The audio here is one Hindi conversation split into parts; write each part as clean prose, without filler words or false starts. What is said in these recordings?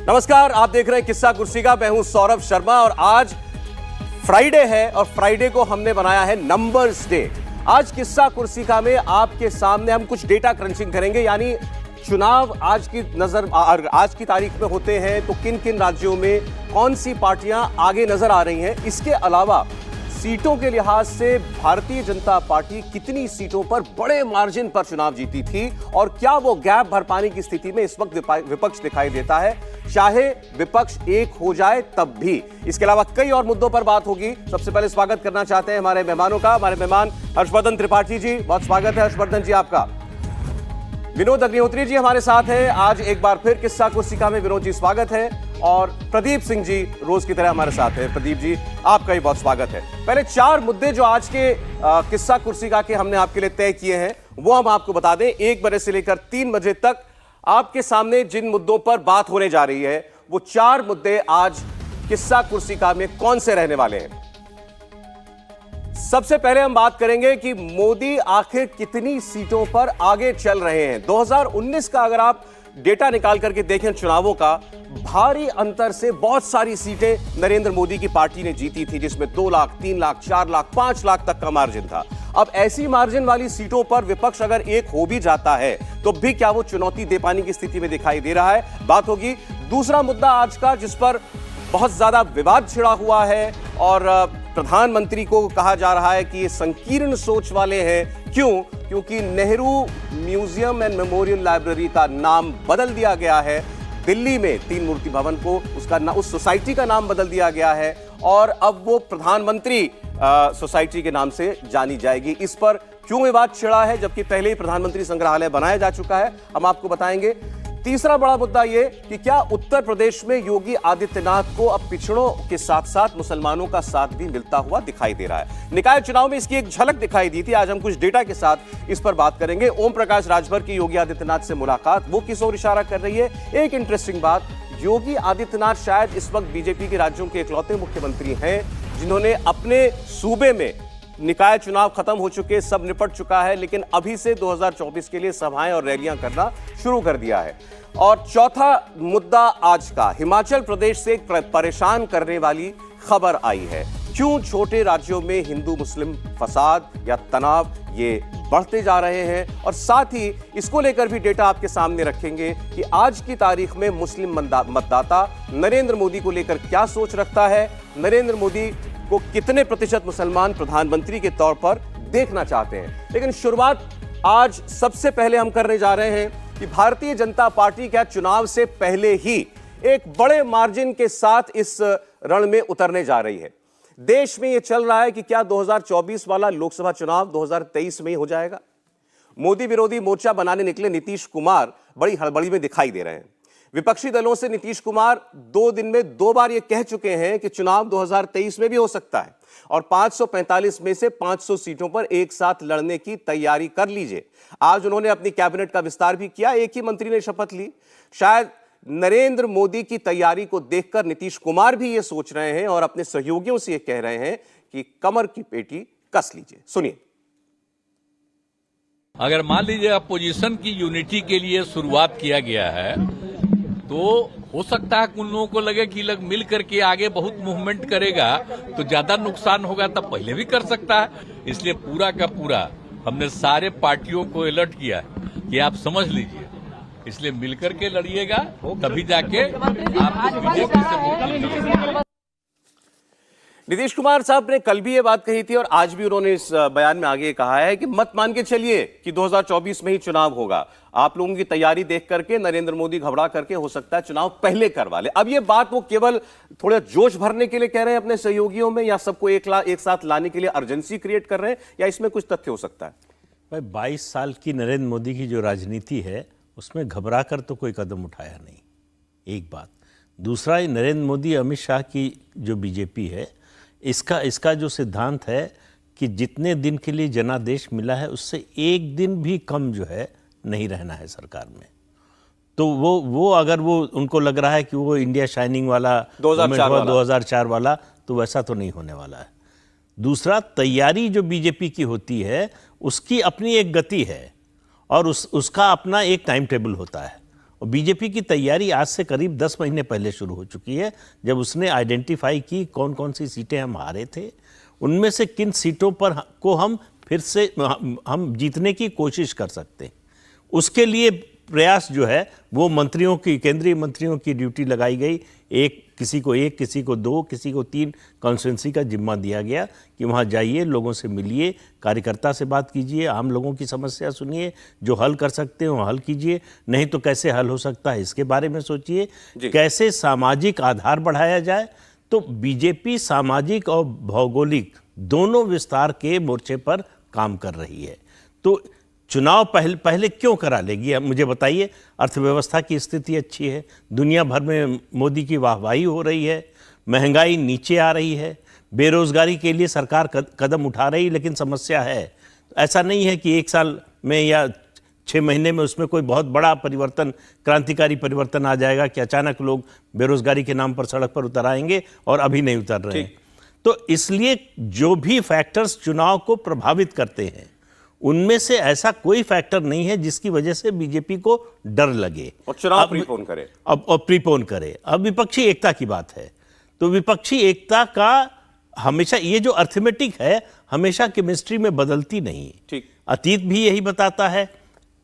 नमस्कार, आप देख रहे हैं किस्सा कुर्सी का। मैं हूं सौरभ शर्मा और आज फ्राइडे है और फ्राइडे को हमने बनाया है नंबर्स डे। आज किस्सा कुर्सी का में आपके सामने हम कुछ डेटा क्रंचिंग करेंगे, यानी चुनाव आज की तारीख में होते हैं तो किन किन राज्यों में कौन सी पार्टियां आगे नजर आ रही हैं। इसके अलावा सीटों के लिहाज से भारतीय जनता पार्टी कितनी सीटों पर बड़े मार्जिन पर चुनाव जीती थी और क्या वो गैप भर पाने की स्थिति में इस वक्त विपक्ष दिखाई देता है, चाहे विपक्ष एक हो जाए तब भी। इसके अलावा कई और मुद्दों पर बात होगी। सबसे पहले स्वागत करना चाहते हैं हमारे मेहमानों का। हमारे मेहमान हर्षवर्धन त्रिपाठी जी, बहुत स्वागत है हर्षवर्धन जी आपका। विनोद अग्निहोत्री जी हमारे साथ हैं। आज एक बार फिर किस्सा कुर्सी में विनोद जी स्वागत है। और प्रदीप सिंह जी रोज की तरह हमारे साथ हैं। प्रदीप जी आपका भी बहुत स्वागत है। पहले चार मुद्दे जो आज के किस्सा कुर्सी के हमने आपके लिए तय किए हैं वो हम आपको बता दें। 1 बजे से लेकर 3 बजे तक आपके सामने जिन मुद्दों पर बात होने जा रही है वो 4 मुद्दे आज किस्सा कुर्सी में कौन से रहने वाले हैं। सबसे पहले हम बात करेंगे कि मोदी आखिर कितनी सीटों पर आगे चल रहे हैं। 2019 का अगर आप डेटा निकाल करके देखें चुनावों का, भारी अंतर से बहुत सारी सीटें नरेंद्र मोदी की पार्टी ने जीती थी, जिसमें 2 लाख, 3 लाख, 4 लाख, 5 लाख तक का मार्जिन था। अब ऐसी मार्जिन वाली सीटों पर विपक्ष अगर एक हो भी जाता है तो भी क्या वो चुनौती दे पाने की स्थिति में दिखाई दे रहा है, बात होगी। दूसरा मुद्दा आज का जिस पर बहुत ज्यादा विवाद छिड़ा हुआ है और प्रधानमंत्री को कहा जा रहा है कि ये संकीर्ण सोच वाले हैं। क्यों? क्योंकि Nehru museum and memorial library का नाम बदल दिया गया है। दिल्ली में 3 मूर्ति भवन को उस सोसाइटी का नाम बदल दिया गया है और अब वो प्रधानमंत्री सोसाइटी के नाम से जानी जाएगी। इस पर क्यों विवाद छिड़ा है जबकि पहले ही प्रधानमंत्री संग्रहालय बनाया जा चुका है, हम आपको बताएंगे। तीसरा बड़ा मुद्दा यह कि क्या उत्तर प्रदेश में योगी आदित्यनाथ को अब पिछड़ों के साथ साथ मुसलमानों का साथ भी मिलता हुआ दिखाई दे रहा है। निकाय चुनाव में इसकी एक झलक दिखाई दी थी। आज हम कुछ डेटा के साथ इस पर बात करेंगे। ओम प्रकाश राजभर की योगी आदित्यनाथ से मुलाकात, वो किस ओर इशारा कर रही है। एक इंटरेस्टिंग बात, योगी आदित्यनाथ शायद इस वक्त बीजेपी के राज्यों के इकलौते मुख्यमंत्री हैं जिन्होंने अपने सूबे में निकाय चुनाव खत्म हो चुके, सब निपट चुका है, लेकिन अभी से 2024 के लिए सभाएं और रैलियां करना शुरू कर दिया है। और चौथा मुद्दा आज का, हिमाचल प्रदेश से एक परेशान करने वाली खबर आई है। क्यों छोटे राज्यों में हिंदू मुस्लिम फसाद या तनाव ये बढ़ते जा रहे हैं, और साथ ही इसको लेकर भी डेटा आपके सामने रखेंगे कि आज की तारीख में मुस्लिम मतदाता नरेंद्र मोदी को लेकर क्या सोच रखता है, नरेंद्र मोदी को कितने प्रतिशत मुसलमान प्रधानमंत्री के तौर पर देखना चाहते हैं। लेकिन शुरुआत आज सबसे पहले हम करने जा रहे हैं कि भारतीय जनता पार्टी क्या चुनाव से पहले ही एक बड़े मार्जिन के साथ इस रण में उतरने जा रही है। देश में यह चल रहा है कि क्या 2024 वाला लोकसभा चुनाव 2023 में ही हो जाएगा। मोदी विरोधी मोर्चा बनाने निकले नीतीश कुमार बड़ी हड़बड़ी में दिखाई दे रहे हैं। विपक्षी दलों से नीतीश कुमार 2 दिन में 2 बार ये कह चुके हैं कि चुनाव 2023 में भी हो सकता है और 545 में से 500 सीटों पर एक साथ लड़ने की तैयारी कर लीजिए। आज उन्होंने अपनी कैबिनेट का विस्तार भी किया, एक ही मंत्री ने शपथ ली। शायद नरेंद्र मोदी की तैयारी को देखकर नीतीश कुमार भी ये सोच रहे हैं और अपने सहयोगियों से ये कह रहे हैं कि कमर की पेटी कस लीजिए। सुनिए। अगर मान लीजिए अपोजिशन की यूनिटी के लिए शुरुआत किया गया है तो हो सकता है उन लोगों को लगे कि लोग मिल करके आगे बहुत मूवमेंट करेगा तो ज्यादा नुकसान होगा, तब पहले भी कर सकता है। इसलिए पूरा का पूरा हमने सारे पार्टियों को अलर्ट किया है कि आप समझ लीजिए, इसलिए मिलकर के लड़िएगा तभी जाके आपको बीजेपी से मुक्ति मिलेगी। नीतीश कुमार साहब ने कल भी ये बात कही थी और आज भी उन्होंने इस बयान में आगे कहा है कि मत मान के चलिए कि 2024 में ही चुनाव होगा। आप लोगों की तैयारी देख करके नरेंद्र मोदी घबरा करके हो सकता है चुनाव पहले करवा ले। अब ये बात वो केवल थोड़ा जोश भरने के लिए कह रहे हैं अपने सहयोगियों में, या सबको एक साथ लाने के लिए अर्जेंसी क्रिएट कर रहे हैं, या इसमें कुछ तथ्य हो सकता है? भाई 22 साल की नरेंद्र मोदी की जो राजनीति है उसमें घबरा कर तो कोई कदम उठाया नहीं, एक बात। दूसरा, नरेंद्र मोदी अमित शाह की जो बीजेपी है इसका जो सिद्धांत है कि जितने दिन के लिए जनादेश मिला है उससे एक दिन भी कम जो है नहीं रहना है सरकार में। तो वो अगर वो उनको लग रहा है कि वो इंडिया शाइनिंग वाला 2004 वाला, तो वैसा तो नहीं होने वाला है। दूसरा, तैयारी जो बीजेपी की होती है उसकी अपनी एक गति है और उसका अपना एक टाइम टेबल होता है। और बीजेपी की तैयारी आज से करीब 10 महीने पहले शुरू हो चुकी है, जब उसने आइडेंटिफाई की कौन कौन सी सीटें हम हारे थे, उनमें से किन सीटों पर को हम फिर से हम जीतने की कोशिश कर सकते हैं। उसके लिए प्रयास जो है वो मंत्रियों की, केंद्रीय मंत्रियों की ड्यूटी लगाई गई। किसी को 2, किसी को 3 कॉन्स्टिट्यूंसी का जिम्मा दिया गया कि वहाँ जाइए, लोगों से मिलिए, कार्यकर्ता से बात कीजिए, आम लोगों की समस्या सुनिए, जो हल कर सकते हो हल कीजिए, नहीं तो कैसे हल हो सकता है इसके बारे में सोचिए, कैसे सामाजिक आधार बढ़ाया जाए। तो बीजेपी सामाजिक और भौगोलिक दोनों विस्तार के मोर्चे पर काम कर रही है। तो चुनाव पहले क्यों करा लेगी? अब मुझे बताइए। अर्थव्यवस्था की स्थिति अच्छी है, दुनिया भर में मोदी की वाहवाही हो रही है, महंगाई नीचे आ रही है, बेरोजगारी के लिए सरकार कदम उठा रही, लेकिन समस्या है। ऐसा नहीं है कि 1 साल में या 6 महीने में उसमें कोई बहुत बड़ा परिवर्तन, क्रांतिकारी परिवर्तन आ जाएगा कि अचानक लोग बेरोजगारी के नाम पर सड़क पर उतर आएंगे, और अभी नहीं उतर रहे हैं। तो इसलिए जो भी फैक्टर्स चुनाव को प्रभावित करते हैं, उनमें से ऐसा कोई फैक्टर नहीं है जिसकी वजह से बीजेपी को डर लगे और चुनाव प्रीपोन करे। प्रीपोन करे। अब विपक्षी एकता की बात है, तो विपक्षी एकता का हमेशा, ये जो अर्थमेटिक है हमेशा केमिस्ट्री में बदलती नहीं। ठीक, अतीत भी यही बताता है,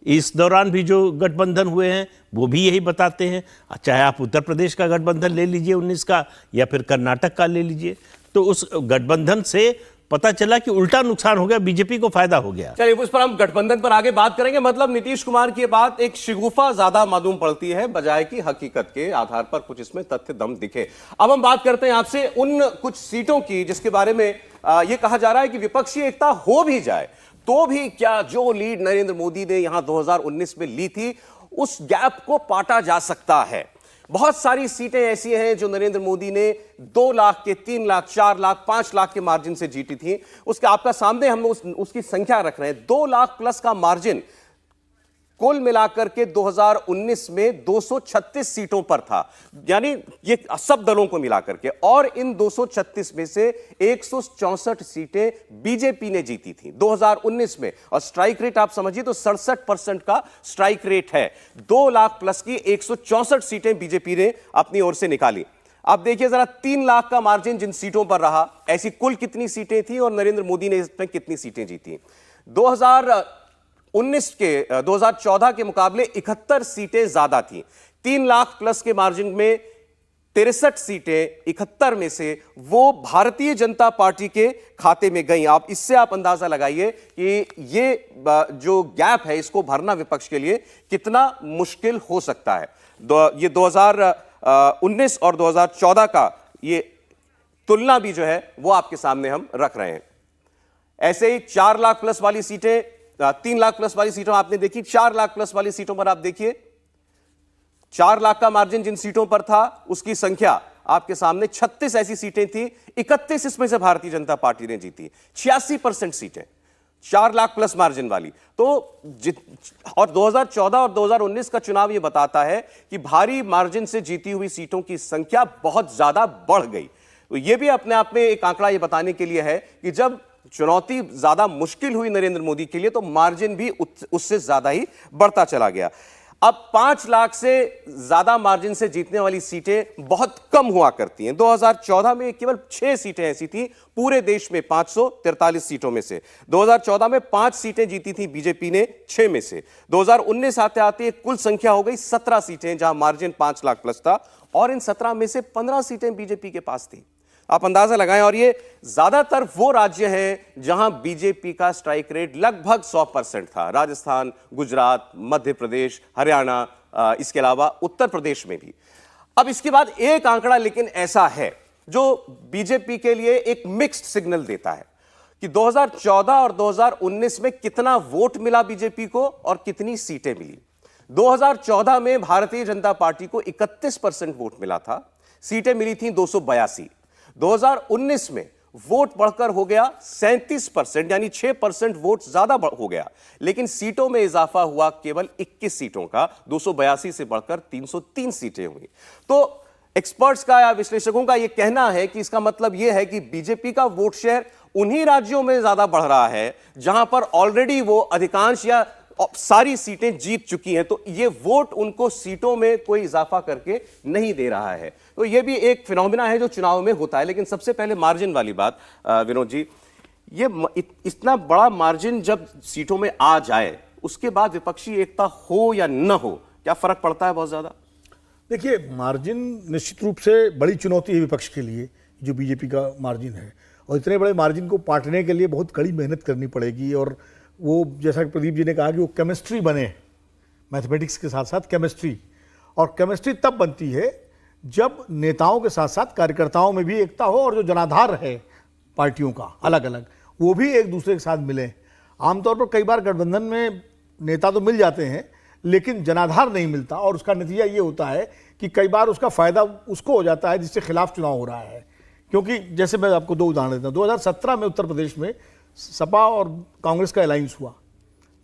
इस दौरान भी जो गठबंधन हुए हैं वो भी यही बताते हैं। चाहे आप उत्तर प्रदेश का गठबंधन ले लीजिए 19 का, या फिर कर्नाटक का ले लीजिए, तो उस गठबंधन से पता चला कि उल्टा नुकसान हो गया, बीजेपी को फायदा हो गया। चलिए उस पर हम गठबंधन पर आगे बात करेंगे। मतलब नीतीश कुमार की बात एक शिगुफा ज्यादा मालूम पड़ती है बजाय कि हकीकत के आधार पर कुछ इसमें तथ्य दम दिखे। अब हम बात करते हैं आपसे उन कुछ सीटों की जिसके बारे में यह कहा जा रहा है कि विपक्षी एकता हो भी जाए तो भी क्या जो लीड नरेंद्र मोदी ने यहां 2019 में ली थी, उस गैप को पाटा जा सकता है। बहुत सारी सीटें ऐसी हैं जो नरेंद्र मोदी ने 2 लाख के, 3 लाख, 4 लाख, 5 लाख के मार्जिन से जीती थी। उसके आपका सामने हम उसकी संख्या रख रहे हैं। 2 लाख प्लस का मार्जिन कुल मिलाकर के 2019 में 236 सीटों पर था, यानी ये सब दलों को मिलाकर के। और इन 236 में से 164 सीटें बीजेपी ने जीती थी 2019 में, और स्ट्राइक रेट आप समझिए तो 67% का स्ट्राइक रेट है। 2 लाख प्लस की 164 सीटें बीजेपी ने अपनी ओर से निकाली। आप देखिए जरा 3 लाख का मार्जिन जिन सीटों पर रहा, ऐसी कुल कितनी सीटें थी और नरेंद्र मोदी ने इसमें कितनी सीटें जीती? 2014 के मुकाबले 71 सीटें ज्यादा थी। 3 लाख प्लस के मार्जिन में 63 सीटें 71 में से वो भारतीय जनता पार्टी के खाते में गई। आप इससे अंदाजा लगाइए कि ये जो गैप है इसको भरना विपक्ष के लिए कितना मुश्किल हो सकता है। ये 2019 और 2014 का ये तुलना भी जो है वो आपके सामने हम रख रहे हैं। ऐसे ही 4 लाख प्लस वाली सीटें, 3 लाख प्लस वाली सीटों आपने देखी, 4 लाख प्लस वाली सीटों पर आप देखिए 4 लाख का मार्जिन जिन सीटों पर था उसकी संख्या आपके सामने 36 ऐसी सीटें थी, 31 इसमें से भारतीय जनता पार्टी ने जीती। 86% सीटें 4 लाख प्लस मार्जिन वाली। तो और 2014 और 2019 का चुनाव यह बताता है कि भारी मार्जिन से जीती हुई सीटों की संख्या बहुत ज्यादा बढ़ गई। तो यह भी अपने आप में एक आंकड़ा यह बताने के लिए है कि जब चुनौती ज्यादा मुश्किल हुई नरेंद्र मोदी के लिए तो मार्जिन भी उससे ज्यादा ही बढ़ता चला गया। अब 5 लाख से ज्यादा मार्जिन से जीतने वाली सीटें बहुत कम हुआ करती हैं। 2014 में केवल 6 सीटें ऐसी थी पूरे देश में 543 सीटों में से। 2014 में 5 सीटें जीती थी बीजेपी ने 6 में से। 2019 आते आते कुल संख्या हो गई 17 सीटें जहां मार्जिन 5 लाख प्लस था, और इन 17 में से 15 सीटें बीजेपी के पास थी। आप अंदाजा लगाएं, और ये ज्यादातर वो राज्य हैं जहां बीजेपी का स्ट्राइक रेट लगभग 100% था। राजस्थान, गुजरात, मध्य प्रदेश, हरियाणा, इसके अलावा उत्तर प्रदेश में भी। अब इसके बाद एक आंकड़ा लेकिन ऐसा है जो बीजेपी के लिए एक मिक्स्ड सिग्नल देता है कि 2014 और 2019 में कितना वोट मिला बीजेपी को और कितनी सीटें मिली। 2014 में भारतीय जनता पार्टी को 31% वोट मिला था, सीटें मिली थी 282। 2019 में वोट बढ़कर हो गया 37%, यानी 6% वोट ज्यादा हो गया, लेकिन सीटों में इजाफा हुआ केवल 21 सीटों का, 282 से बढ़कर 303 सीटें हुई। तो एक्सपर्ट्स का या विश्लेषकों का यह कहना है कि इसका मतलब यह है कि बीजेपी का वोट शेयर उन्हीं राज्यों में ज्यादा बढ़ रहा है जहां पर ऑलरेडी वो अधिकांश या और सारी सीटें जीत चुकी हैं, तो ये वोट उनको सीटों में कोई इजाफा करके नहीं दे रहा है। तो ये भी एक फिनोमिना है जो चुनाव में होता है। लेकिन सबसे पहले मार्जिन वाली बात, विनोद जी, ये इतना बड़ा मार्जिन जब सीटों में आ जाए, उसके बाद विपक्षी एकता हो या न हो, क्या फर्क पड़ता है? बहुत ज्यादा। देखिए, मार्जिन निश्चित रूप से बड़ी चुनौती है विपक्ष के लिए, जो बीजेपी का मार्जिन है, और इतने बड़े मार्जिन को पाटने के लिए बहुत कड़ी मेहनत करनी पड़ेगी। और वो जैसा कि प्रदीप जी ने कहा कि वो केमिस्ट्री बने, मैथमेटिक्स के साथ साथ केमिस्ट्री, और केमिस्ट्री तब बनती है जब नेताओं के साथ साथ कार्यकर्ताओं में भी एकता हो, और जो जनाधार है पार्टियों का अलग अलग, वो भी एक दूसरे के साथ मिले। आमतौर पर कई बार गठबंधन में नेता तो मिल जाते हैं लेकिन जनाधार नहीं मिलता, और उसका नतीजा ये होता है कि कई बार उसका फायदा उसको हो जाता है जिससे खिलाफ चुनाव हो रहा है। क्योंकि जैसे मैं आपको दो उदाहरण देता हूँ, 2017 में उत्तर प्रदेश में सपा और कांग्रेस का अलायंस हुआ,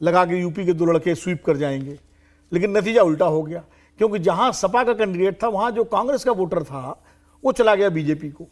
लगा कि यूपी के 2 लड़के स्वीप कर जाएंगे, लेकिन नतीजा उल्टा हो गया। क्योंकि जहां सपा का कैंडिडेट था वहां जो कांग्रेस का वोटर था वो चला गया बीजेपी को,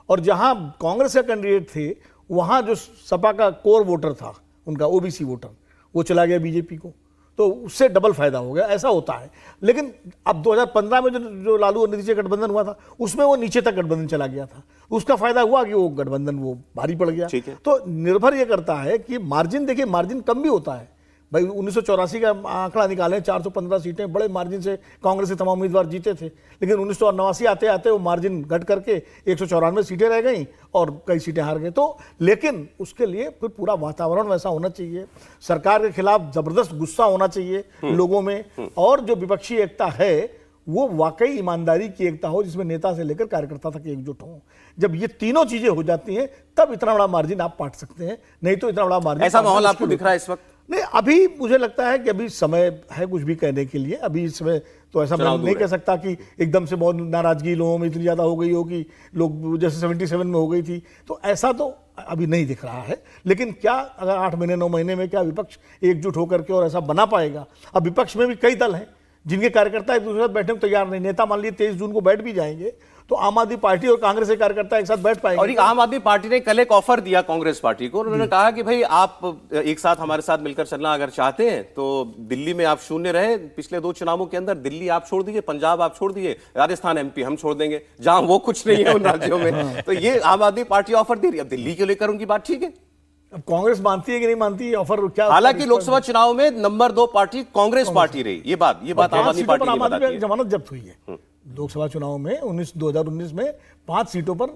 और जहां कांग्रेस का कैंडिडेट थे वहां जो सपा का कोर वोटर था, उनका ओबीसी वोटर, वो चला गया बीजेपी को। तो उससे डबल फायदा हो गया, ऐसा होता है। लेकिन अब 2015 में जो लालू और नीतीश का गठबंधन हुआ था, उसमें वो नीचे तक गठबंधन चला गया था, उसका फायदा हुआ कि वो गठबंधन वो भारी पड़ गया। तो निर्भर ये करता है कि मार्जिन, देखिए मार्जिन कम भी होता है भाई। 1984 का आंकड़ा निकालें, 415 सीटें बड़े मार्जिन से कांग्रेस के तमाम उम्मीदवार जीते थे, लेकिन 1989 आते आते वो मार्जिन घट करके 194 सीटें रह गई और कई सीटें हार गए। तो लेकिन उसके लिए फिर पूरा वातावरण वैसा होना चाहिए, सरकार के खिलाफ जबरदस्त गुस्सा होना चाहिए लोगों में, और जो विपक्षी एकता है वो वाकई ईमानदारी की एकता हो, जिसमें नेता से लेकर कार्यकर्ता तक एकजुट हो। जब ये तीनों चीजें हो जाती हैं तब इतना बड़ा मार्जिन आप पाट सकते हैं, नहीं तो इतना बड़ा मार्जिन। ऐसा माहौल आपको दिख रहा है इस वक्त? नहीं, अभी मुझे लगता है कि अभी समय है कुछ भी कहने के लिए। अभी इसमें तो ऐसा मैं नहीं कह सकता कि एकदम से बहुत नाराजगी लोगों में इतनी ज्यादा हो गई हो कि लोग जैसे 77 में हो गई थी, तो ऐसा तो अभी नहीं दिख रहा है। लेकिन क्या अगर 8 महीने 9 महीने में क्या विपक्ष एकजुट होकर के और ऐसा बना पाएगा? अब विपक्ष में भी कई दल हैं जिनके कार्यकर्ता एक दूसरे से बैठने को तैयार नहीं। नेता मान लीजिए 23 जून को बैठ भी जाएंगे तो आम आदमी पार्टी और कांग्रेस के कार्यकर्ता एक साथ बैठ पाएंगे। और आम आदमी पार्टी ने कल एक ऑफर दिया कांग्रेस पार्टी को, उन्होंने कहा कि भाई आप एक साथ हमारे साथ मिलकर चलना अगर चाहते हैं तो दिल्ली में आप शून्य रहे पिछले 2 चुनावों के अंदर, दिल्ली आप छोड़ दीजिए, पंजाब आप छोड़ दीजिए, राजस्थान एमपी हम छोड़ देंगे, जहां वो कुछ नहीं है उन राज्यों में। तो ये आम आदमी पार्टी ऑफर दे रही है। अब दिल्ली को लेकर उनकी बात ठीक है, अब कांग्रेस मानती है कि नहीं मानती ऑफर क्या? हालांकि लोकसभा चुनाव में नंबर 2 पार्टी कांग्रेस पार्टी रही, ये बात आम आदमी पार्टी की बताती है। जमानत जब्त हुई है लोकसभा चुनाव में 2019 में 5 सीटों पर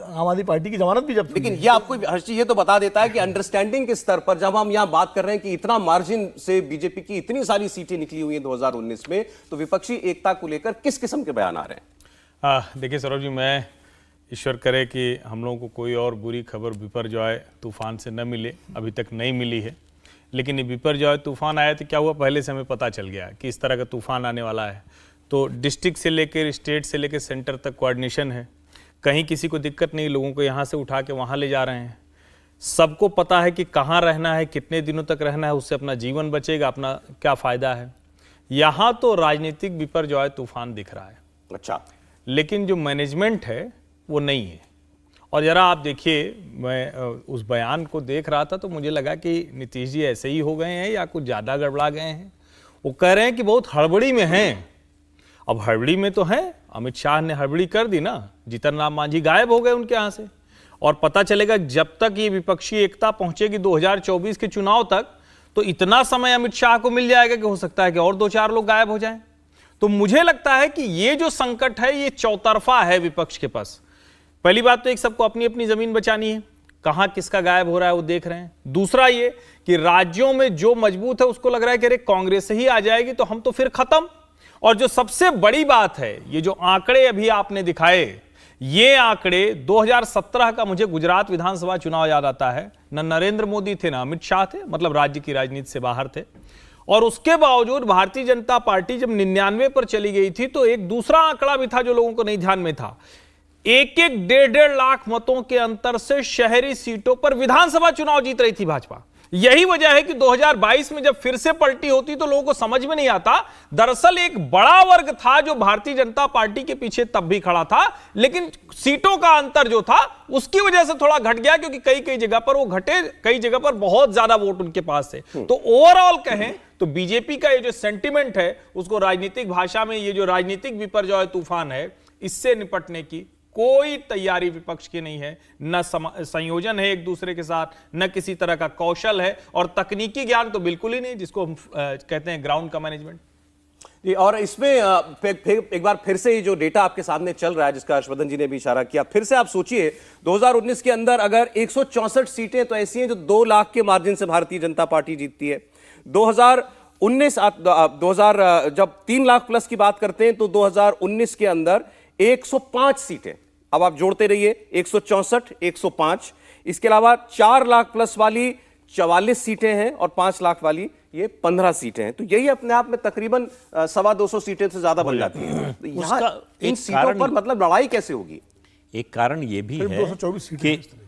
आम आदमी पार्टी की जमानत भी जब्त हुई। लेकिन ये आपको हर चीज ये तो बता देता है कि अंडरस्टैंडिंग के स्तर पर जब हम यहां बात कर रहे हैं कि इतना मार्जिन से बीजेपी की इतनी सारी सीटें निकली हुई हैं 2019 में, तो विपक्षी एकता को लेकर किस किस्म के बयान आ रहे हैं? देखिए सौरभ जी, मैं ईश्वर करे कि हम लोगों को कोई और बुरी खबर बिपरजॉय तूफान से न मिले, अभी तक नहीं मिली है। लेकिन ये बिपरजॉय तूफान आया तो क्या हुआ, पहले से हमें पता चल गया कि इस तरह का तूफान आने वाला है। तो डिस्ट्रिक्ट से लेकर स्टेट से लेकर सेंटर तक कोऑर्डिनेशन है, कहीं किसी को दिक्कत नहीं, लोगों को यहाँ से उठा के वहाँ ले जा रहे हैं। सबको पता है कि कहाँ रहना है, कितने दिनों तक रहना है, उससे अपना जीवन बचेगा, अपना क्या फ़ायदा है। यहाँ तो राजनीतिक बिपरजॉय तूफान दिख रहा है। अच्छा, लेकिन जो मैनेजमेंट है वो नहीं है। और ज़रा आप देखिए, मैं उस बयान को देख रहा था तो मुझे लगा कि नीतीश जी ऐसे ही हो गए हैं या कुछ ज़्यादा गड़बड़ा गए हैं। वो कह रहे हैं कि बहुत हड़बड़ी में हैं। अब हड़बड़ी में तो है, अमित शाह ने हड़बड़ी कर दी ना, जीतन राम मांझी गायब हो गए उनके यहाँ से। और पता चलेगा जब तक ये विपक्षी एकता पहुंचेगी 2024 के चुनाव तक, तो इतना समय अमित शाह को मिल जाएगा कि हो सकता है कि और 2-4 लोग गायब हो जाएं। तो मुझे लगता है कि ये जो संकट है ये चौतरफा है विपक्ष के पास। पहली बात तो एक, सबको अपनी अपनी जमीन बचानी है, कहां किसका गायब हो रहा है वो देख रहे हैं। दूसरा ये कि राज्यों में जो मजबूत है उसको लग रहा है कि अरे कांग्रेस ही आ जाएगी तो हम तो फिर खत्म। और जो सबसे बड़ी बात है, ये जो आंकड़े अभी आपने दिखाए, ये आंकड़े 2017 का मुझे गुजरात विधानसभा चुनाव याद आता है। न नरेंद्र मोदी थे, ना अमित शाह थे, मतलब राज्य की राजनीति से बाहर थे। और उसके बावजूद भारतीय जनता पार्टी जब 99 पर चली गई थी तो एक दूसरा आंकड़ा भी था जो लोगों को नहीं ध्यान में था। 1-1, 1.5 लाख मतों के अंतर से शहरी सीटों पर विधानसभा चुनाव जीत रही थी भाजपा। यही वजह है कि 2022 में जब फिर से पलटी होती तो लोगों को समझ में नहीं आता। दरअसल एक बड़ा वर्ग था जो भारतीय जनता पार्टी के पीछे तब भी खड़ा था, लेकिन सीटों का अंतर जो था उसकी वजह से थोड़ा घट गया, क्योंकि कई कई जगह पर वो घटे, कई जगह पर बहुत ज्यादा वोट उनके पास थे। तो ओवरऑल कहें तो बीजेपी का ये जो सेंटिमेंट है, उसको राजनीतिक भाषा में ये जो राजनीतिक विपर्जय तूफान है, इससे निपटने की कोई तैयारी विपक्ष की नहीं है। न संयोजन है एक दूसरे के साथ, न किसी तरह का कौशल है, और तकनीकी ज्ञान तो बिल्कुल ही नहीं, जिसको हम कहते हैं ग्राउंड का मैनेजमेंट। जी, और इसमें एक बार फिर से ये जो डेटा आपके सामने चल रहा है, जिसका हर्षवर्धन जी ने भी इशारा किया, फिर से आप सोचिए 2019 के अंदर अगर 164 सीटें तो ऐसी हैं जो 2 लाख के मार्जिन से भारतीय जनता पार्टी जीतती है। 2019 जब 3 लाख प्लस की बात करते हैं तो 2019 के अंदर 105 सीटें, अब आप जोड़ते रहिए, 164, 105, इसके अलावा 4 लाख प्लस वाली 44 सीटें हैं और 5 लाख वाली ये 15 सीटें हैं। तो यही अपने आप में तकरीबन 250 सीटें से ज्यादा बन जाती हैं। तो यहाँ इन सीटों पर मतलब लड़ाई कैसे होगी? एक कारण ये भी है 224 सीटें कि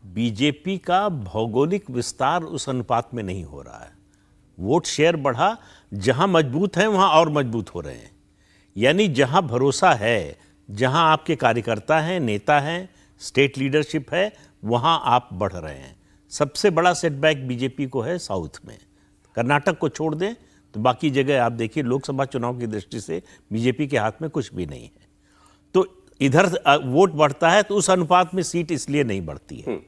बीजेपी का भौगोलिक विस्तार उस अनुपात में नहीं हो रहा है। वोट शेयर बढ़ा, जहां मजबूत है वहां और मजबूत हो रहे हैं। यानी जहां भरोसा है, जहां आपके कार्यकर्ता हैं, नेता हैं, स्टेट लीडरशिप है, वहां आप बढ़ रहे हैं। सबसे बड़ा सेटबैक बीजेपी को है साउथ में। कर्नाटक को छोड़ दें तो बाकी जगह आप देखिए, लोकसभा चुनाव की दृष्टि से बीजेपी के हाथ में कुछ भी नहीं है। तो इधर वोट बढ़ता है तो उस अनुपात में सीट इसलिए नहीं बढ़ती है।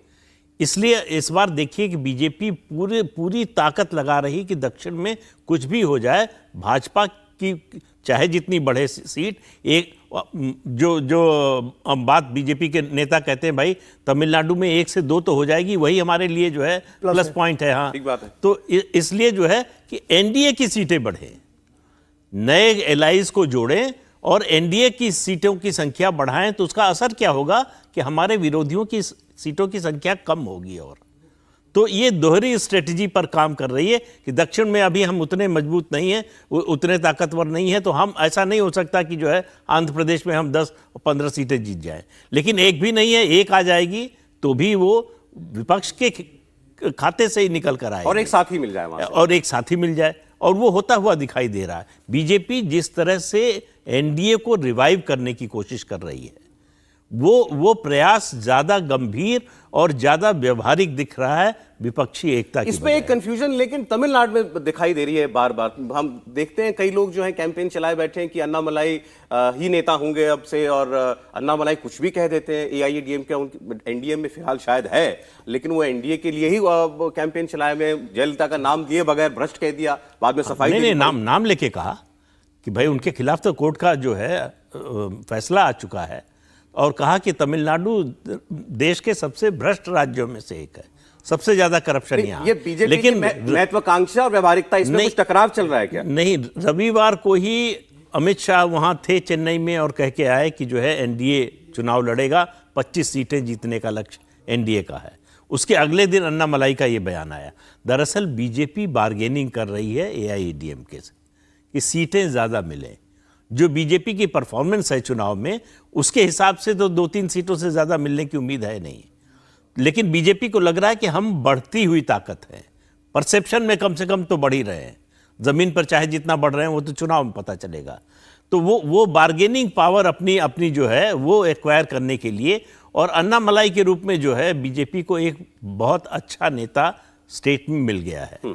इसलिए इस बार देखिए कि बीजेपी पूरी ताकत लगा रही कि दक्षिण में कुछ भी हो जाए, भाजपा की चाहे जितनी बढ़े सीट, एक जो बात बीजेपी के नेता कहते हैं, भाई तमिलनाडु में 1 से 2 तो हो जाएगी, वही हमारे लिए जो है प्लस पॉइंट है। हाँ, ठीक बात है। तो इसलिए जो है कि एनडीए की सीटें बढ़े, नए एलाइज को जोड़ें और एनडीए की सीटों की संख्या बढ़ाएं, तो उसका असर क्या होगा कि हमारे विरोधियों की सीटों की संख्या कम होगी। और तो ये दोहरी स्ट्रेटजी पर काम कर रही है कि दक्षिण में अभी हम उतने मजबूत नहीं हैं, उतने ताकतवर नहीं हैं, तो हम ऐसा नहीं हो सकता कि जो है आंध्र प्रदेश में हम 10-15 सीटें जीत जाएं। लेकिन एक भी नहीं है, एक आ जाएगी तो भी वो विपक्ष के खाते से ही निकल कर आएगी, और एक साथी मिल जाए वहां से। और एक साथी मिल जाए, और वो होता हुआ दिखाई दे रहा है। बीजेपी जिस तरह से एनडीए को रिवाइव करने की कोशिश कर रही है, वो प्रयास ज्यादा गंभीर और ज्यादा व्यवहारिक दिख रहा है विपक्षी एकता की। इसमें एक कंफ्यूजन लेकिन तमिलनाडु में दिखाई दे रही है बार बार। हम देखते हैं कई लोग जो है कैंपेन चलाए बैठे हैं कि अन्नामलाई ही नेता होंगे अब से, और अन्नामलाई कुछ भी कह देते हैं। एआईएडीएमके एनडीए में फिलहाल शायद है, लेकिन वो एनडीए के लिए ही कैंपेन चलाए में जयललिता का नाम दिए बगैर भ्रष्ट कह दिया, बाद में सफाई नहीं, नाम लेके कहा कि भाई उनके खिलाफ तो कोर्ट का जो है फैसला आ चुका है, और कहा कि तमिलनाडु देश के सबसे भ्रष्ट राज्यों में से एक है, सबसे ज्यादा करप्शन यहाँ। ये बीजेपी की महत्वाकांक्षा और व्यवहारिकता, इसमें कुछ टकराव चल रहा है क्या? नहीं, रविवार को ही अमित शाह वहां थे चेन्नई में और कह के आए कि जो है एनडीए चुनाव लड़ेगा, 25 सीटें जीतने का लक्ष्य एनडीए का है। उसके अगले दिन अन्नामलाई का ये बयान आया। दरअसल बीजेपी बार्गेनिंग कर रही है एआईएडीएमके से कि सीटें ज्यादा मिलें। जो बीजेपी की परफॉर्मेंस है चुनाव में, उसके हिसाब से तो 2-3 सीटों से ज्यादा मिलने की उम्मीद है नहीं, लेकिन बीजेपी को लग रहा है कि हम बढ़ती हुई ताकत है। परसेप्शन में कम से कम तो बढ़ ही रहे हैं, जमीन पर चाहे जितना बढ़ रहे हैं वो तो चुनाव में पता चलेगा। तो वो बार्गेनिंग पावर अपनी जो है वो एक्वायर करने के लिए, और अन्नामलाई के रूप में जो है बीजेपी को एक बहुत अच्छा नेता स्टेट में मिल गया है।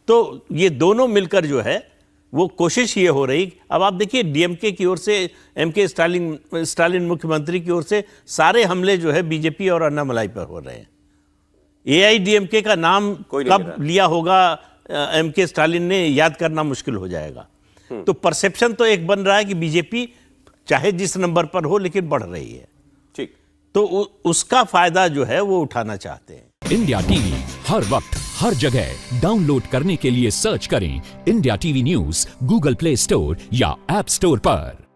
तो ये दोनों मिलकर जो है वो कोशिश ये हो रही। अब आप देखिए डीएमके की ओर से, एमके स्टालिन मुख्यमंत्री की ओर से सारे हमले जो है बीजेपी और अन्नामलाई पर हो रहे हैं। एआईडीएमके का नाम कब लिया होगा एमके स्टालिन ने, याद करना मुश्किल हो जाएगा। तो परसेप्शन तो एक बन रहा है कि बीजेपी चाहे जिस नंबर पर हो लेकिन बढ़ रही है। ठीक, तो उसका फायदा जो है वो उठाना चाहते हैं। इंडिया टीवी हर वक्त हर जगह डाउनलोड करने के लिए सर्च करें India TV news Google play store या ऐप स्टोर पर।